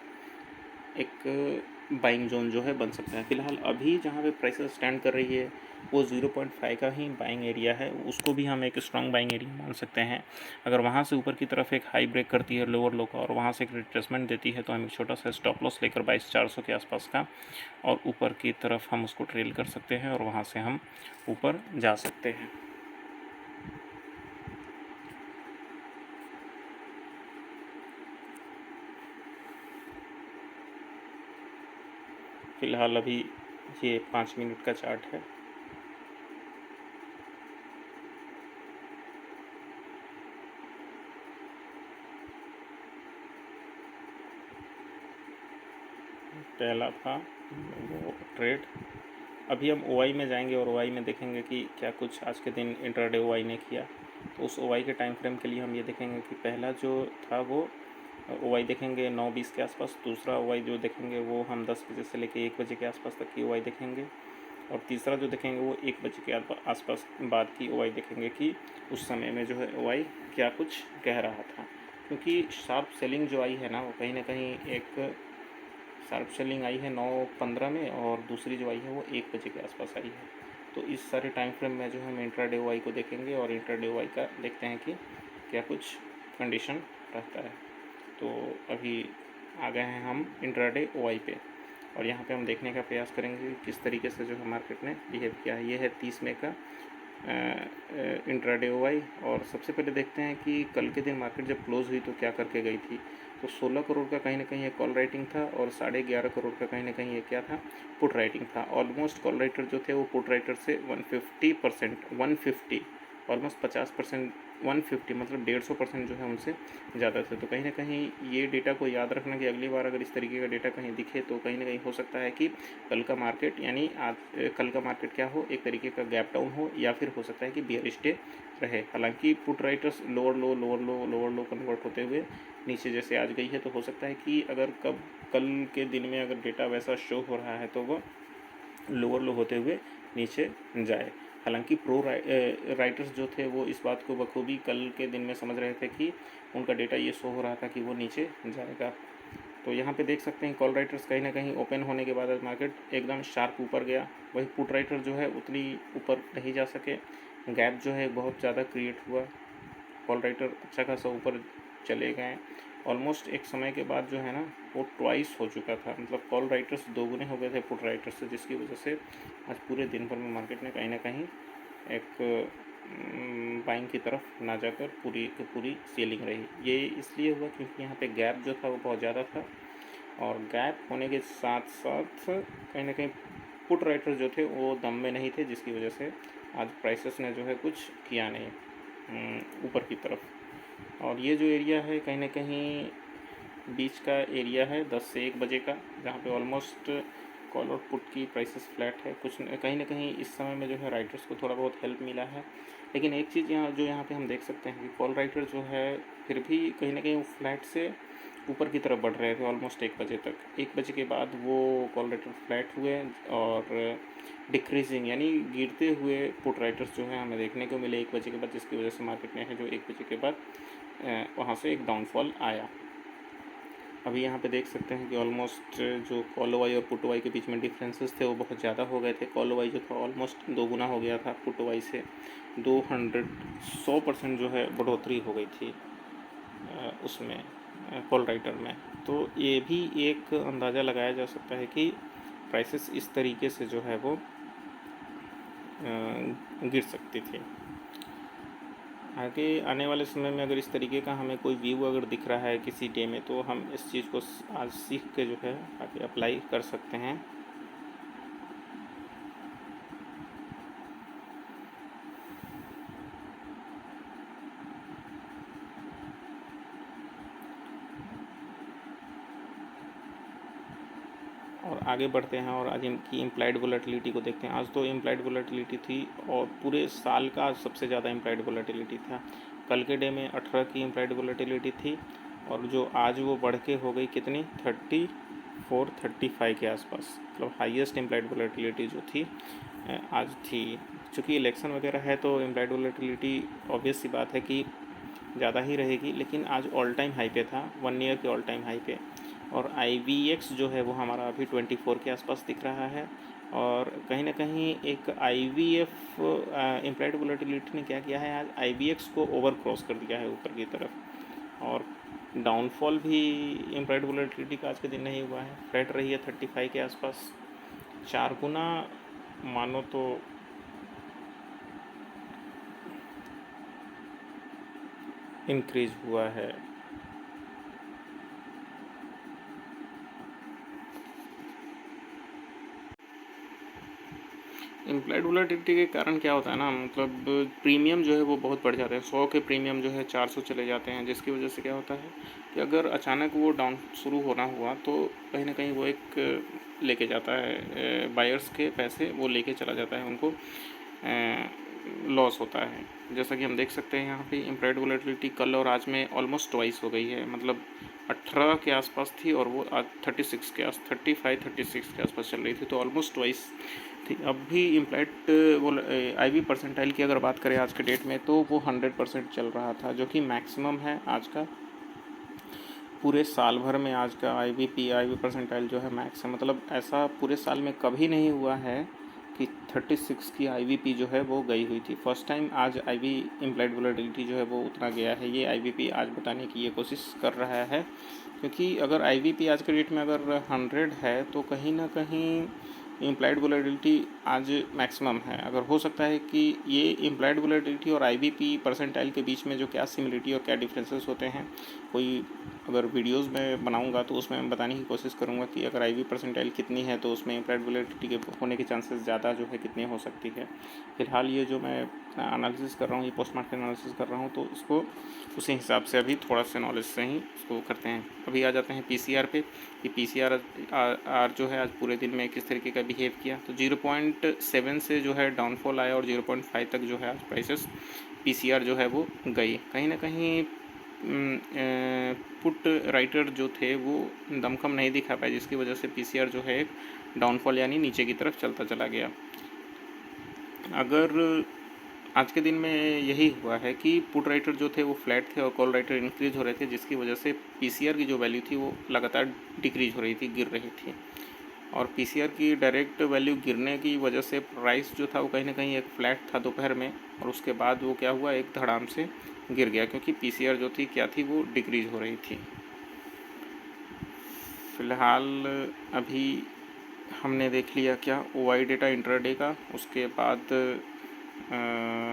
एक बाइंग जोन जो है बन सकता है। फ़िलहाल अभी जहाँ पे प्राइसेस स्टैंड कर रही है वो 0.5 का ही बाइंग एरिया है, उसको भी हम एक स्ट्रॉन्ग बाइंग एरिया मान सकते हैं। अगर वहाँ से ऊपर की तरफ एक हाई ब्रेक करती है लोअर लो का और वहाँ से एक रिट्रेसमेंट देती है तो हम एक छोटा सा स्टॉप लॉस लेकर 22,400 के आसपास का और ऊपर की तरफ हम उसको ट्रेल कर सकते हैं और वहाँ से हम ऊपर जा सकते हैं। फ़िलहाल अभी ये 5 मिनट का चार्ट है। पहला था वो ट्रेड। अभी हम ओआई में जाएंगे और ओआई में देखेंगे कि क्या कुछ आज के दिन इंट्राडे ओआई ने किया। तो उस ओआई के टाइम फ्रेम के लिए हम ये देखेंगे कि पहला जो था वो ओआई देखेंगे 9:20 के आसपास, दूसरा ओआई जो देखेंगे वो हम 10 बजे से लेकर 1 बजे के आसपास तक की ओआई देखेंगे और तीसरा जो देखेंगे वो 1 बजे के आसपास बाद की ओआई देखेंगे कि उस समय में जो है ओआई क्या कुछ कह रहा था। क्योंकि शार्प सेलिंग जो आई है ना वो कहीं ना कहीं एक शार्प सेलिंग आई है 9:15 में और दूसरी जो आई है वो 1 बजे के आसपास आई है। तो इस सारे टाइम फ्रेम में जो हम इंट्राडे ओआई को देखेंगे और इंट्राडे ओआई का देखते हैं कि क्या कुछ कंडीशन रहता है। तो अभी आ गए हैं हम इंट्राडे ओआई पे और यहाँ पे हम देखने का प्रयास करेंगे किस तरीके से जो है मार्केट ने बिहेव किया है। ये है 30 मई का इंट्राडे ओआई और सबसे पहले देखते हैं कि कल के दिन मार्केट जब क्लोज हुई तो क्या करके गई थी। तो 16 करोड़ का कहीं ना कहीं एक कॉल राइटिंग था और 11.5 करोड़ का कहीं ना कहीं एक क्या था, पुट राइटिंग था। ऑलमोस्ट कॉल राइटर जो थे वो पुट राइटर से 150 ऑलमोस्ट 50%, 150 मतलब 150% जो है उनसे ज़्यादा थे। तो कहीं ना कहीं ये डेटा को याद रखना कि अगली बार अगर इस तरीके का डेटा कहीं दिखे तो कहीं ना कहीं हो सकता है कि कल का मार्केट यानी आज कल का मार्केट क्या हो, एक तरीके का गैप डाउन हो या फिर हो सकता है कि बियर डे रहे। हालांकि पुट राइटर्स लोअर लो कन्वर्ट होते हुए नीचे जैसे आज गई है तो हो सकता है कि अगर कल के दिन में अगर डेटा वैसा शो हो रहा है तो वह लोअर लो होते हुए नीचे जाए। हालांकि प्रो राइटर्स जो थे वो इस बात को बखूबी कल के दिन में समझ रहे थे कि उनका डेटा ये शो हो रहा था कि वो नीचे जाएगा। तो यहाँ पे देख सकते हैं कॉल राइटर्स कहीं ना कहीं ओपन होने के बाद मार्केट एकदम शार्प ऊपर गया, वही पुट राइटर जो है उतनी ऊपर नहीं जा सके, गैप जो है बहुत ज़्यादा क्रिएट हुआ, कॉल राइटर अच्छा खासा ऊपर चले गए। ऑलमोस्ट एक समय के बाद जो है ना वो ट्वाइस हो चुका था, मतलब कॉल राइटर्स दोगुने हो गए थे पुट राइटर्स से, जिसकी वजह से आज पूरे दिन भर में मार्केट ने कहीं ना कहीं एक बाइंग की तरफ ना जाकर पूरी की पूरी सेलिंग रही। ये इसलिए हुआ क्योंकि यहाँ पे गैप जो था वो बहुत ज़्यादा था, और गैप होने के साथ साथ कहीं ना कहीं पुट राइटर जो थे वो दम में नहीं थे, जिसकी वजह से आज प्राइसेस ने जो है कुछ किया नहीं ऊपर की तरफ। और ये जो एरिया है कहीं ना कहीं बीच का एरिया है 10 से 1 बजे का, जहाँ पे ऑलमोस्ट कॉल और पुट की प्राइसेस फ्लैट है। कुछ कहीं ना कहीं इस समय में जो है राइटर्स को थोड़ा बहुत हेल्प मिला है। लेकिन एक चीज़ यहाँ पे हम देख सकते हैं कि कॉल राइटर जो है फिर भी कहीं ना कहीं फ्लैट से ऊपर की तरफ बढ़ रहे थे ऑलमोस्ट 1 बजे तक। 1 बजे के बाद वो कॉल राइटर फ्लैट हुए और डिक्रीजिंग यानी गिरते हुए पुट राइटर्स जो है हमें देखने को मिले 1 बजे के बाद, जिसकी वजह से मार्केट में है जो 1 बजे के बाद वहाँ से एक डाउनफॉल आया। अभी यहाँ पे देख सकते हैं कि ऑलमोस्ट जो कॉल वाई और पुट वाई के बीच में डिफरेंसेस थे वो बहुत ज़्यादा हो गए थे। कॉल वाई जो था ऑलमोस्ट 2 गुना हो गया था, पुट वाई से 100% जो है बढ़ोतरी हो गई थी उसमें कॉल राइटर में। तो ये भी एक अंदाज़ा लगाया जा सकता है कि प्राइसेस इस तरीके से जो है वो गिर सकती थी। आगे आने वाले समय में अगर इस तरीके का हमें कोई व्यू अगर दिख रहा है किसी डे में, तो हम इस चीज़ को आज सीख के जो है आगे अप्लाई कर सकते हैं। और आगे बढ़ते हैं और आज इनकी इम्प्लाइड वोलेटिलिटी को देखते हैं। आज तो इम्प्लाइड वोलेटिलिटी थी और पूरे साल का आज सबसे ज़्यादा इम्प्लाइड वोलेटिलिटी था। कल के डे में 18 की इम्प्लाइड वोलेटिलिटी थी, और जो आज वो बढ़ के हो गई कितनी 34-35 के आसपास, मतलब हाईएस्ट इम्प्लाइड वोलेटिलिटी जो थी आज थी। चूँकि इलेक्शन वगैरह है तो इम्प्लाइड वोलेटिलिटी ऑब्वियस सी बात है कि ज़्यादा ही रहेगी, लेकिन आज ऑल टाइम हाई पे था, 1 ईयर के ऑल टाइम हाई पे। और IVX जो है वो हमारा अभी 24 के आसपास दिख रहा है। और कहीं ना कहीं एक IVF इम्प्लाइड वोलेटिलिटी ने क्या किया है, आज IVX को ओवर क्रॉस कर दिया है ऊपर की तरफ। और डाउनफॉल भी इम्प्लाइड वोलेटिलिटी का आज के दिन नहीं हुआ है, फ्लैट रही है 35 के आसपास। 4 गुना मानो तो इंक्रीज हुआ है। इम्प्लाइड वोलेटिलिटी के कारण क्या होता है ना, मतलब प्रीमियम जो है वो बहुत बढ़ जाते हैं। 100 के प्रीमियम जो है 400 चले जाते हैं, जिसकी वजह से क्या होता है कि अगर अचानक वो डाउन शुरू होना हुआ तो कहीं ना कहीं वो एक लेके जाता है, बायर्स के पैसे वो लेके चला जाता है, उनको लॉस होता है। जैसा कि हम देख सकते हैं यहाँ पे इम्प्लाइड वोलेटिलिटी कल और आज में ऑलमोस्ट ट्वाइस हो गई है। मतलब 18 के आसपास थी और वो आज 35 के आसपास चल रही थी, तो ऑलमोस्ट ट्वाइस थी। अब भी इम्प्लाइड IV परसेंटाइल की अगर बात करें आज के डेट में, तो वो 100% चल रहा था, जो कि मैक्सिमम है आज का। पूरे साल भर में आज का IV परसेंटाइल जो है मैक्स है। मतलब ऐसा पूरे साल में कभी नहीं हुआ है कि 36 की IVP जो है वो गई हुई थी। फर्स्ट टाइम आज IV इम्प्लाइड वोलेटिलिटी जो है वो उतना गया है। ये IVP आज बताने की ये कोशिश कर रहा है, क्योंकि अगर IVP आज के डेट में अगर 100 है तो कहीं ना कहीं इम्प्लाइड वोलेटिलिटी आज मैक्सिमम है। अगर हो सकता है कि ये इम्प्लाइड वोलेटिलिटी और IVP परसेंटाइल के बीच में जो क्या सिमिलरिटी और क्या डिफरेंसेस होते हैं, कोई अगर वीडियोस में बनाऊंगा तो उसमें मैं बताने की कोशिश करूंगा कि अगर IV परसेंटाइल कितनी है तो उसमें इम्प्लाइड वोलेटिलिटी के होने के चांसेस ज़्यादा जो है कितने हो सकती है। फिलहाल ये जो मैं एनालिसिस कर रहा हूँ, ये पोस्ट मार्केट एनालिसिस कर रहा हूँ, तो इसको उसी हिसाब से अभी थोड़ा सा नॉलेज से ही इसको करते हैं। अभी आ जाते हैं PCR पे कि PCR आर जो है आज पूरे दिन में किस तरीके का बिहेव किया। तो 0.7 से जो है डाउनफॉल आया और 0.5 तक जो है आज प्राइसेस PCR जो है वो गई। कहीं ना कहीं पुट राइटर जो थे वो दमखम नहीं दिखा पाए, जिसकी वजह से PCR जो है एक डाउनफॉल यानी नीचे की तरफ चलता चला गया। अगर आज के दिन में यही हुआ है कि पुट राइटर जो थे वो फ्लैट थे और कॉल राइटर इंक्रीज हो रहे थे, जिसकी वजह से PCR की जो वैल्यू थी वो लगातार डिक्रीज हो रही थी, गिर रही थी। और PCR की डायरेक्ट वैल्यू गिरने की वजह से प्राइस जो था वो कहीं ना कहीं एक फ्लैट था दोपहर में, और उसके बाद वो क्या हुआ, एक धड़ाम से गिर गया, क्योंकि PCR जो थी क्या थी वो डिक्रीज हो रही थी। फ़िलहाल अभी हमने देख लिया क्या OI डेटा इंट्राडे का, उसके बाद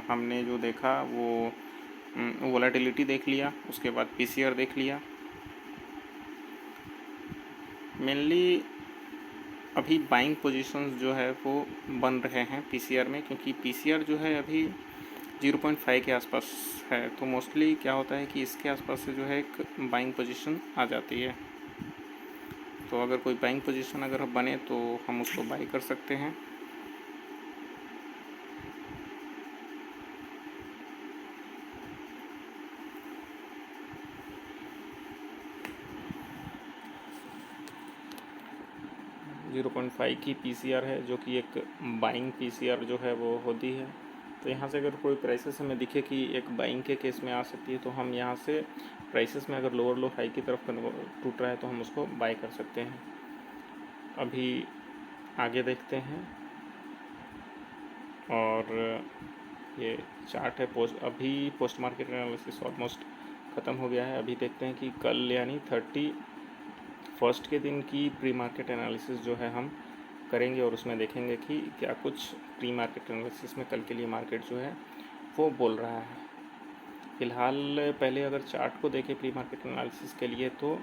हमने जो देखा वो वोलेटिलिटी देख लिया, उसके बाद पीसीआर देख लिया। मेनली अभी बाइंग पोजीशंस जो है वो बन रहे हैं पीसीआर में, क्योंकि पीसीआर जो है अभी 0.5 के आसपास है, तो मोस्टली क्या होता है कि इसके आसपास से जो है एक बाइंग पोजीशन आ जाती है। तो अगर कोई बाइंग पोजीशन अगर बने तो हम उसको बाई कर सकते हैं। जीरो पॉइंट फाइव की पीसीआर है, जो कि एक बाइंग पीसीआर जो है वो होती है। तो यहाँ से अगर कोई प्राइसेस हमें दिखे कि एक बाइंग के केस में आ सकती है, तो हम यहाँ से प्राइसेस में अगर लोअर लो हाई की तरफ टूट रहा है तो हम उसको बाई कर सकते हैं। अभी आगे देखते हैं, और ये चार्ट है अभी पोस्ट मार्केट एनालिसिस ऑलमोस्ट ख़त्म हो गया है। अभी देखते हैं कि कल यानी 31 के दिन की प्री मार्केट एनालिसिस जो है हम करेंगे, और उसमें देखेंगे कि क्या कुछ प्री मार्केट एनालिसिस में कल के लिए मार्केट जो है वो बोल रहा है। फ़िलहाल पहले अगर चार्ट को देखें प्री मार्केट एनालिसिस के लिए, तो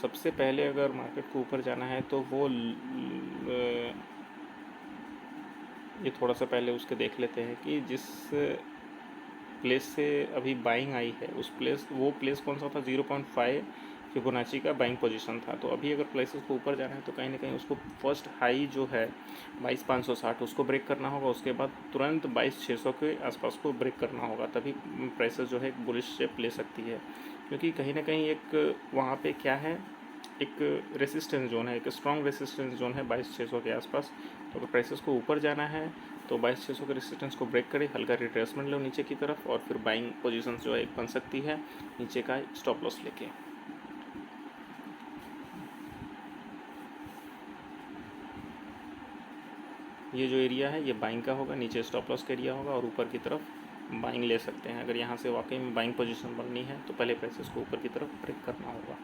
सबसे पहले अगर मार्केट को ऊपर जाना है तो वो ये थोड़ा सा पहले उसके देख लेते हैं कि जिस प्लेस से अभी बाइंग आई है वो प्लेस कौन सा था। 0.5 फिबोनाची का बाइंग पोजीशन था। तो अभी अगर प्राइसेस को ऊपर जाना है तो कहीं ना कहीं उसको फर्स्ट हाई जो है 22,560 उसको ब्रेक करना होगा, उसके बाद तुरंत 22,600 के आसपास को ब्रेक करना होगा, तभी प्राइसेस जो है एक बुलिश शेप ले सकती है। क्योंकि कहीं ना कहीं एक वहाँ पे क्या है, एक रेसिस्टेंस जोन है, एक स्ट्रॉन्ग रेसिस्टेंस जोन है 22,600 के आसपास। तो अगर प्राइसेस को ऊपर जाना है तो 22,600 के रेसिस्टेंस को ब्रेक करे, हल्का रिट्रेसमेंट लो नीचे की तरफ, और फिर बाइंग पोजीशन जो है एक बन सकती है नीचे का स्टॉप लॉस लेके। ये जो एरिया है ये बाइंग का होगा, नीचे स्टॉप लॉस का एरिया होगा, और ऊपर की तरफ बाइंग ले सकते हैं। अगर यहाँ से वाकई में बाइंग पोजीशन बननी है तो पहले प्राइसेस को ऊपर की तरफ ब्रेक करना होगा।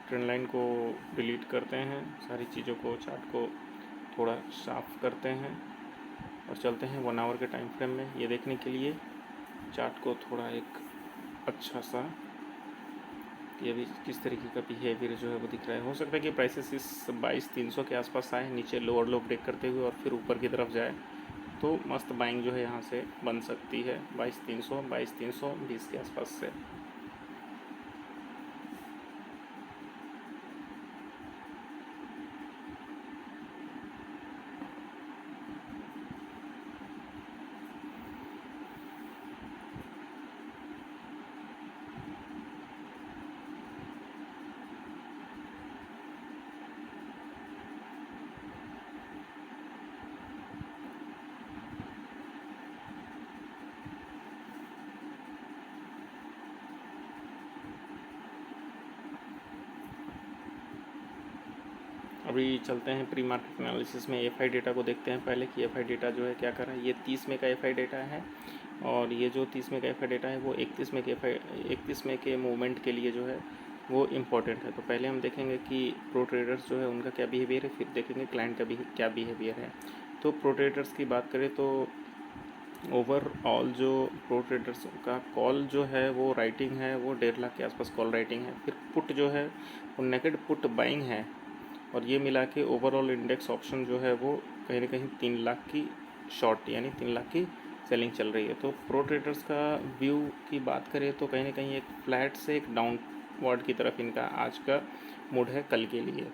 ट्रेंड लाइन को डिलीट करते हैं, सारी चीज़ों को, चार्ट को थोड़ा साफ करते हैं और चलते हैं 1 आवर के टाइम फ्रेम में, ये देखने के लिए चार्ट को थोड़ा एक अच्छा सा कि अभी किस तरीके का बिहेवियर जो है वो दिख रहा है। हो सकता है कि प्राइसेस इस 22,300 के आसपास आए, नीचे लोअर लो ब्रेक करते हुए और फिर ऊपर की तरफ जाए, तो मस्त बाइंग जो है यहाँ से बन सकती है 22,300 22,320 के आसपास से। अभी चलते हैं प्री मार्केट एनालिसिस में एफआई डेटा को देखते हैं पहले कि एफआई डेटा जो है क्या कर रहा है। ये 30 में का एफआई डेटा है, और ये जो 30 में का एफआई डेटा है वो 31 में के मूवमेंट के लिए जो है वो इम्पॉर्टेंट है। तो पहले हम देखेंगे कि प्रो ट्रेडर्स जो है उनका क्या बिहेवियर है, फिर देखेंगे क्लाइंट का भी क्या बिहेवियर है। तो प्रो ट्रेडर्स की बात करें तो ओवरऑल जो प्रो ट्रेडर्स का कॉल जो है वो राइटिंग है, वो 1.5 लाख के आसपास कॉल राइटिंग है। फिर पुट जो है वो नेकेड पुट बाइंग है, और ये मिला के ओवरऑल इंडेक्स ऑप्शन जो है वो कहीं ना कहीं 3 लाख की शॉर्ट यानी 3 लाख की सेलिंग चल रही है। तो प्रो ट्रेडर्स का व्यू की बात करें तो कहीं ना कहीं एक फ्लैट से एक डाउनवर्ड की तरफ इनका आज का मूड है। कल के लिए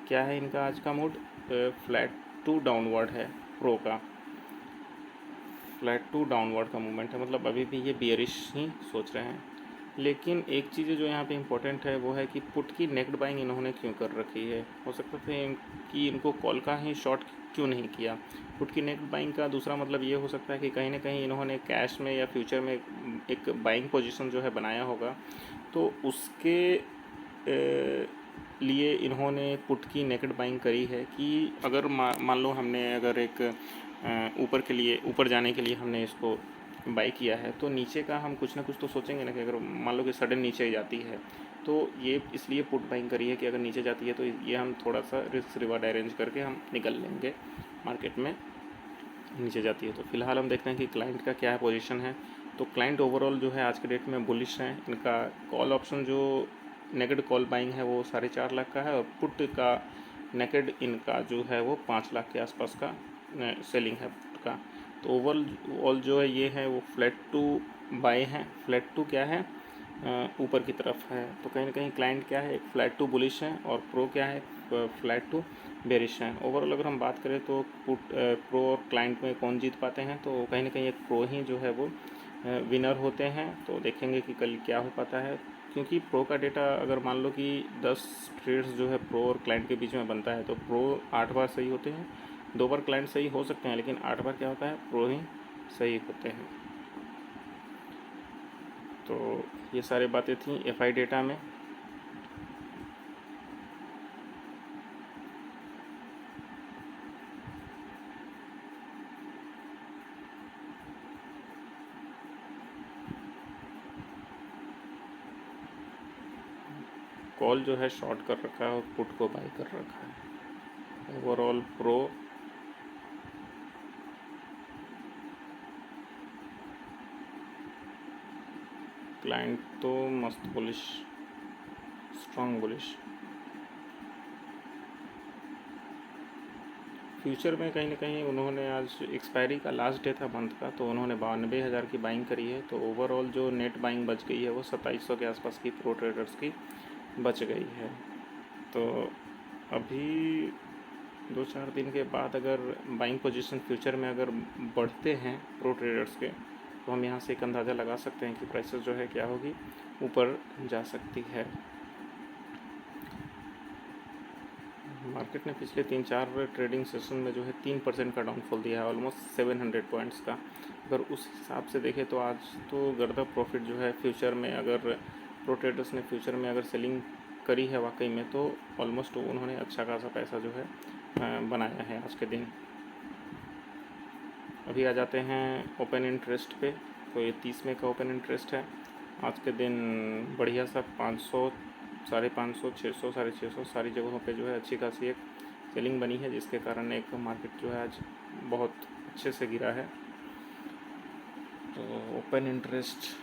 क्या है इनका आज का मूड, फ्लैट टू डाउनवर्ड है। प्रो का फ्लैट टू डाउनवर्ड का मूवमेंट है, मतलब अभी भी ये बियरिश ही सोच रहे हैं। लेकिन एक चीज़ जो यहाँ पे इम्पोर्टेंट है वो है कि पुट की नेक्ड बाइंग इन्होंने क्यों कर रखी है। हो सकता था कि इनको कॉल का ही शॉर्ट क्यों नहीं किया। पुट की नेक्ड बाइंग का दूसरा मतलब ये हो सकता है कि कहीं ना कहीं इन्होंने कैश में या फ्यूचर में एक बाइंग पोजीशन जो है बनाया होगा, तो उसके लिए इन्होंने पुट की नेकेड बाइंग करी है कि अगर मान लो हमने अगर एक ऊपर जाने के लिए हमने इसको बाई किया है, तो नीचे का हम कुछ ना कुछ तो सोचेंगे ना कि अगर मान लो कि सडन नीचे जाती है तो ये इसलिए पुट बाइंग करी है कि अगर नीचे जाती है तो ये हम थोड़ा सा रिस्क रिवार्ड अरेंज करके हम निकल लेंगे मार्केट में, नीचे जाती है तो। फिलहाल हम देखते हैं कि क्लाइंट का क्या है पोजीशन है। तो क्लाइंट ओवरऑल जो है आज के डेट में बुलिश हैं। इनका कॉल ऑप्शन जो नेकेड कॉल बाइंग है वो 4.5 लाख का है, और पुट का नेकेड इनका जो है वो 5 लाख के आसपास का सेलिंग है पुट का। तो ओवरऑल जो है ये है वो फ्लैट टू बाय है। फ्लैट टू क्या है, ऊपर की तरफ है। तो कहीं ना कहीं क्लाइंट क्या है, एक फ्लैट टू बुलिश है, और प्रो क्या है, फ्लैट टू बेरिश है। ओवरऑल अगर हम बात करें तो प्रो और क्लाइंट में कौन जीत पाते हैं, तो कहीं ना कहीं एक प्रो ही जो है वो विनर होते हैं। तो देखेंगे कि कल क्या हो पाता है, क्योंकि प्रो का डेटा अगर मान लो कि 10 ट्रेड्स जो है प्रो और क्लाइंट के बीच में बनता है तो प्रो 8 बार सही होते हैं, 2 बार क्लाइंट सही हो सकते हैं, लेकिन 8 बार क्या होता है, प्रो ही सही होते हैं। तो ये सारी बातें थी एफआई डेटा में। कॉल जो है शॉर्ट कर रखा है और पुट को बाई कर रखा है। ओवरऑल प्रो क्लाइंट तो मस्त बुलिश, स्ट्रॉन्ग बुलिश। फ्यूचर में कहीं ना कहीं उन्होंने आज एक्सपायरी का लास्ट डे था मंथ का, तो उन्होंने 92,000 की बाइंग करी है। तो ओवरऑल जो नेट बाइंग बच गई है वो 2700 के आसपास की प्रो ट्रेडर्स की बच गई है। तो अभी 2-4 दिन के बाद अगर बाइंग पोजीशन फ्यूचर में अगर बढ़ते हैं प्रो ट्रेडर्स के, तो हम यहाँ से एक अंदाज़ा लगा सकते हैं कि प्राइसेस जो है क्या होगी, ऊपर जा सकती है। मार्केट ने पिछले 3-4 ट्रेडिंग सेशन में जो है 3% का डाउनफॉल दिया है, ऑलमोस्ट 700 पॉइंट्स का। अगर उस हिसाब से देखें तो आज तो गर्दा प्रॉफिट जो है फ्यूचर में, अगर प्रो ट्रेडर्स ने फ्यूचर में अगर सेलिंग करी है वाकई में, तो ऑलमोस्ट उन्होंने अच्छा खासा पैसा जो है बनाया है आज के दिन। अभी आ जाते हैं ओपन इंटरेस्ट पे। तो ये 30 में का ओपन इंटरेस्ट है। आज के दिन बढ़िया सा 500, 550, 600, 650 सारी जगहों पे जो है अच्छी खासी एक सेलिंग बनी है, जिसके कारण एक मार्केट जो है आज बहुत अच्छे से गिरा है। तो ओपन इंटरेस्ट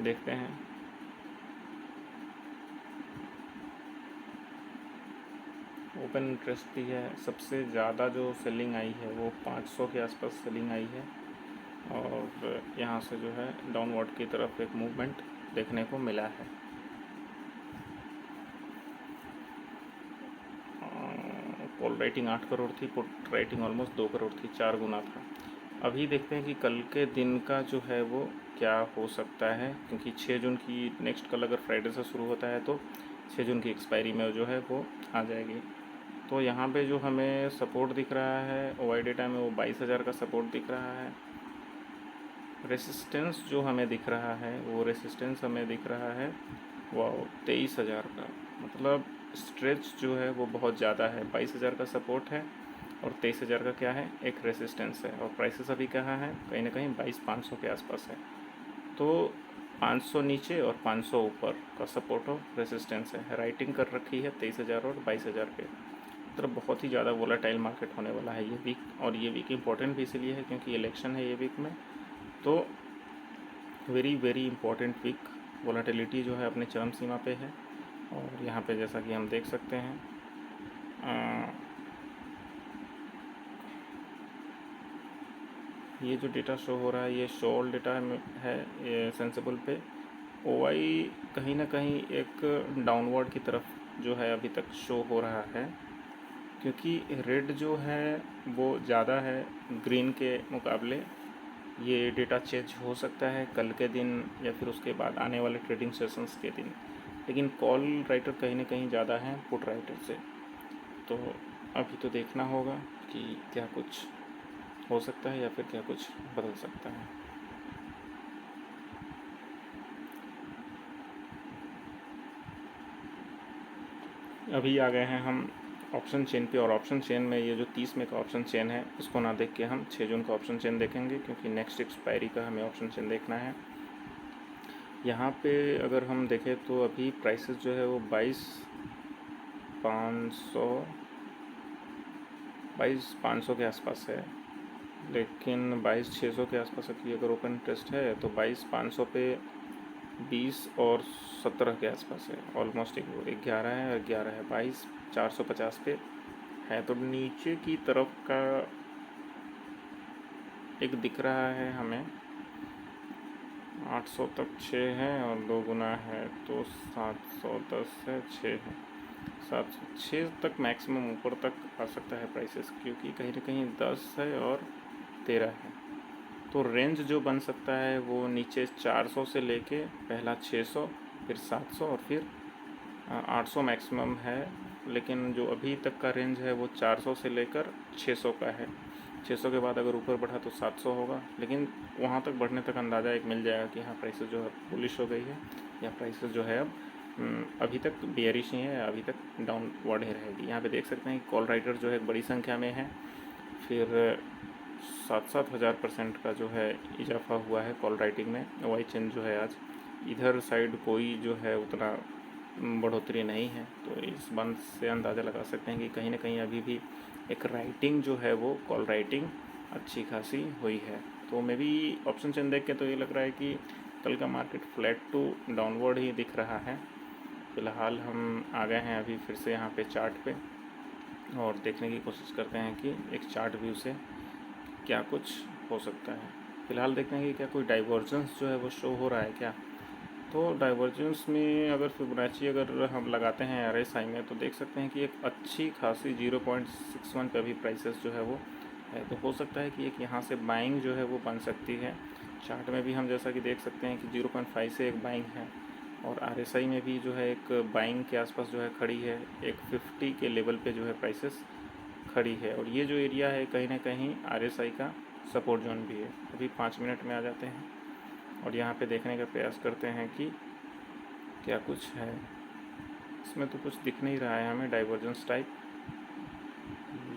देखते हैं। ओपन इंटरेस्ट भी है, सबसे ज़्यादा जो सेलिंग आई है वो 500 के आसपास सेलिंग आई है, और यहाँ से जो है डाउनवर्ड की तरफ एक मूवमेंट देखने को मिला है। कॉल राइटिंग 8 करोड़ थी, पुट राइटिंग ऑलमोस्ट 2 करोड़ थी, 4 गुना था। अभी देखते हैं कि कल के दिन का जो है वो क्या हो सकता है, क्योंकि 6 जून की नेक्स्ट कल अगर फ्राइडे से शुरू होता है तो 6 जून की एक्सपायरी में जो है वो आ जाएगी। तो यहाँ पे जो हमें सपोर्ट दिख रहा है ओआई डेटा में वो 22,000 का सपोर्ट दिख रहा है। रेसिस्टेंस जो हमें दिख रहा है वो रेसिस्टेंस हमें दिख रहा है वो 23,000 का, मतलब स्ट्रेच जो है वो बहुत ज़्यादा है। 22,000 का सपोर्ट है और 23,000 का क्या है, एक रेसिस्टेंस है। और प्राइसेस अभी कहाँ है, कहीं ना कहीं 22,500 के आसपास है। तो 500 नीचे और 500 ऊपर का सपोर्ट और रेसिस्टेंस है। राइटिंग कर रखी है 23,000 और 22,000 पे। मतलब बहुत ही ज़्यादा वोलेटाइल मार्केट होने वाला है ये वीक, और ये वीक इम्पोर्टेंट भी इसलिए है क्योंकि इलेक्शन है ये वीक में। तो very very important week, volatility जो है अपने चरम सीमा पे है। और यहाँ पे जैसा कि हम देख सकते हैं ये जो डेटा शो हो रहा है ये शोल डेटा है ये सेंसिबल पे। ओआई कहीं ना कहीं एक डाउनवर्ड की तरफ जो है अभी तक शो हो रहा है, क्योंकि रेड जो है वो ज़्यादा है ग्रीन के मुकाबले। ये डेटा चेंज हो सकता है कल के दिन या फिर उसके बाद आने वाले ट्रेडिंग सेशंस के दिन, लेकिन कॉल राइटर कहीं ना कहीं ज़्यादा है पुट राइटर से। तो अभी तो देखना होगा कि क्या कुछ हो सकता है या फिर क्या कुछ बदल सकता है। अभी आ गए हैं हम ऑप्शन चेन पे, और ऑप्शन चेन में ये जो 30 में का ऑप्शन चेन है इसको ना देख के हम 6 जून का ऑप्शन चेन देखेंगे, क्योंकि नेक्स्ट एक्सपायरी का हमें ऑप्शन चेन देखना है। यहाँ पे अगर हम देखें तो अभी प्राइसेस जो है वो 22,500 के आसपास है, लेकिन 22,600 के आसपास अभी अगर ओपन इंटरेस्ट है तो 22,500 पे 20 और 17 के आसपास है, ऑलमोस्ट एक 11 है और 11 है, 22,450 पे है। तो नीचे की तरफ का एक दिख रहा है हमें 800 तक 6 है और 2 गुना है तो 710 है, 6 है, 706 तक मैक्सिमम ऊपर तक आ सकता है प्राइसेस, क्योंकि कहीं ना कहीं 10 है और 13 है। तो रेंज जो बन सकता है वो नीचे 400 से लेके पहला 600, फिर 700 और फिर 800 मैक्सिमम है। लेकिन जो अभी तक का रेंज है वो 400 से लेकर 600 का है। 600 के बाद अगर ऊपर बढ़ा तो 700 होगा, लेकिन वहाँ तक बढ़ने तक अंदाज़ा एक मिल जाएगा कि हाँ प्राइसेस जो है बुलिश हो गई है, या प्राइसेस जो है अब अभी तक बेयरिश ही है, अभी तक डाउनवर्ड ही रहेगी। यहाँ पे देख सकते हैं कि कॉल राइटर जो है बड़ी संख्या में है, फिर 7-7 हज़ार % का जो है इजाफा हुआ है कॉल राइटिंग में। वाई चेन जो है आज इधर साइड कोई जो है उतना बढ़ोतरी नहीं है, तो इस बात से अंदाज़ा लगा सकते हैं कि कहीं ना कहीं अभी भी एक राइटिंग जो है वो कॉल राइटिंग अच्छी खासी हुई है। तो मे भी ऑप्शन चेन देख के तो ये लग रहा है कि कल का मार्केट फ्लैट टू डाउनवर्ड ही दिख रहा है। फ़िलहाल हम आ गए हैं अभी फिर से यहाँ पे चार्ट पे, और देखने की कोशिश करते हैं कि एक चार्ट व्यू से क्या कुछ हो सकता है। फ़िलहाल देखते हैं कि क्या कोई डाइवर्जेंस जो है वो शो हो रहा है क्या। तो डाइवर्जेंस में अगर फिबोनाची अगर हम लगाते हैं RSI में तो देख सकते हैं कि एक अच्छी खासी 0.61 पे अभी प्राइसेस जो है वो है। तो हो सकता है कि एक यहाँ से बाइंग जो है वो बन सकती है। चार्ट में भी हम जैसा कि देख सकते हैं कि 0.5 से एक बाइंग है, और RSI में भी जो है एक बाइंग के आसपास जो है खड़ी है, एक 50 के लेवल पे जो है प्राइसेस खड़ी है। और ये जो एरिया है कहीं ना कहीं RSI का सपोर्ट जोन भी है। अभी 5 मिनट में आ जाते हैं और यहाँ पे देखने का प्रयास करते हैं कि क्या कुछ है। इसमें तो कुछ दिख नहीं रहा है हमें डाइवर्जेंस टाइप,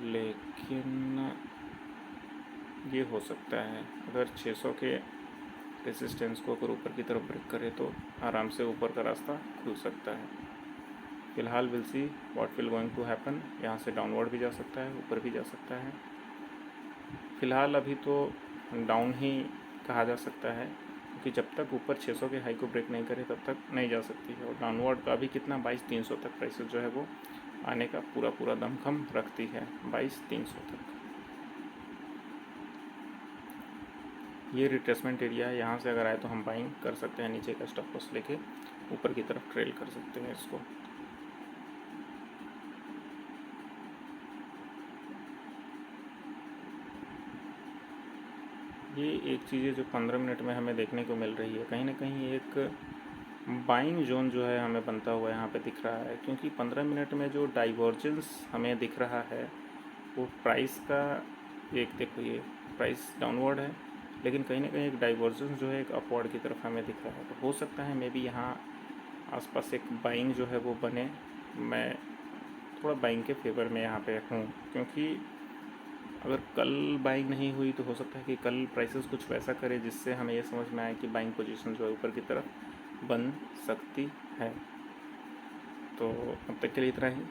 लेकिन ये हो सकता है अगर 600 के रेसिस्टेंस को अगर ऊपर की तरफ ब्रेक करे तो आराम से ऊपर का रास्ता खुल सकता है। फ़िलहाल will see what will going to happen. यहाँ से डाउनवर्ड भी जा सकता है, ऊपर भी जा सकता है। फ़िलहाल अभी तो डाउन ही कहा जा सकता है, क्योंकि जब तक ऊपर 600 के हाई को ब्रेक नहीं करे तब तक नहीं जा सकती है। और डाउनवर्ड का अभी कितना 22,300 तक प्राइसेस जो है वो आने का पूरा दमखम रखती है, 22,300 तक। ये रिट्रेसमेंट एरिया है, यहाँ से अगर आए तो हम बाइंग कर सकते हैं, नीचे का स्टॉप लॉस लेके ऊपर की तरफ ट्रेल कर सकते हैं इसको। ये एक चीज़ जो 15 मिनट में हमें देखने को मिल रही है, कहीं ना कहीं एक बाइंग जोन जो है हमें बनता हुआ यहाँ पे दिख रहा है, क्योंकि 15 मिनट में जो डाइवर्जेंस हमें दिख रहा है वो प्राइस का, एक देखो ये प्राइस डाउनवर्ड है, लेकिन कहीं ना कहीं एक डाइवर्जेंस जो है एक अपवर्ड की तरफ हमें दिख रहा है। तो हो सकता है मे बी यहाँ आसपास एक बाइंग जो है वो बने। मैं थोड़ा बाइंग के फेवर में यहाँ पे हूँ, क्योंकि अगर कल बाइंग नहीं हुई तो हो सकता है कि कल प्राइसेस कुछ वैसा करे जिससे हमें ये समझ में आए कि बाइंग पोजीशन जो है ऊपर की तरफ बन सकती है। तो अब तक के लिए इतना ही।